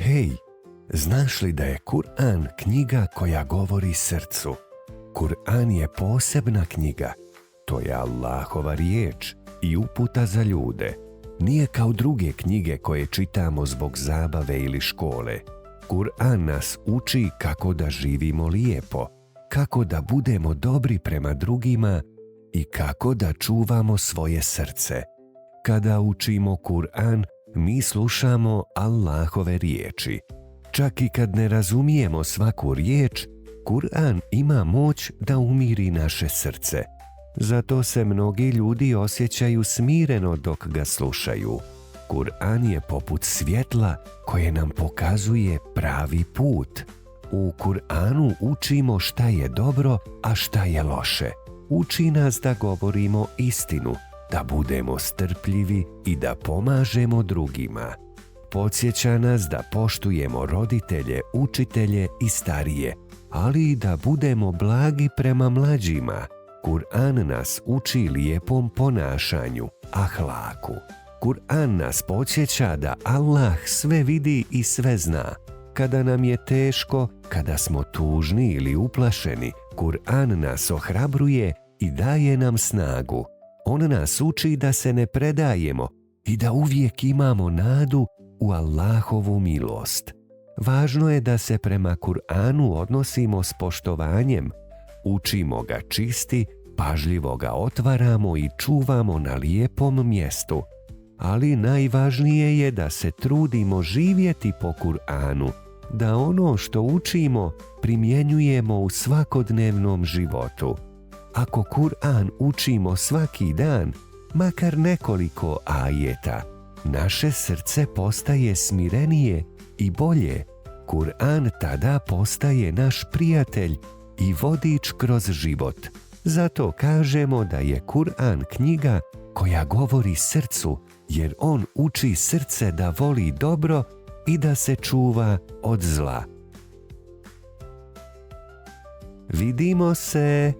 Hej, znaš li da je Kur'an knjiga koja govori srcu? Kur'an je posebna knjiga. To je Allahova riječ i uputa za ljude. Nije kao druge knjige koje čitamo zbog zabave ili škole. Kur'an nas uči kako da živimo lijepo, kako da budemo dobri prema drugima i kako da čuvamo svoje srce. Kada učimo Kur'an, mi slušamo Allahove riječi. Čak i kad ne razumijemo svaku riječ, Kur'an ima moć da umiri naše srce. Zato se mnogi ljudi osjećaju smireno dok ga slušaju. Kur'an je poput svjetla koje nam pokazuje pravi put. U Kur'anu učimo šta je dobro, a šta je loše. Uči nas da govorimo istinu, da budemo strpljivi i da pomažemo drugima. Podsjeća nas da poštujemo roditelje, učitelje i starije, ali i da budemo blagi prema mlađima. Kur'an nas uči lijepom ponašanju, ahlaku. Kur'an nas podsjeća da Allah sve vidi i sve zna. Kada nam je teško, kada smo tužni ili uplašeni, Kur'an nas ohrabruje i daje nam snagu. On nas uči da se ne predajemo i da uvijek imamo nadu u Allahovu milost. Važno je da se prema Kur'anu odnosimo s poštovanjem. Učimo ga čisti, pažljivo ga otvaramo i čuvamo na lijepom mjestu. Ali najvažnije je da se trudimo živjeti po Kur'anu, da ono što učimo primjenjujemo u svakodnevnom životu. Ako Kur'an učimo svaki dan, makar nekoliko ajeta, naše srce postaje smirenije i bolje. Kur'an tada postaje naš prijatelj i vodič kroz život. Zato kažemo da je Kur'an knjiga koja govori srcu, jer on uči srce da voli dobro i da se čuva od zla. Vidimo se!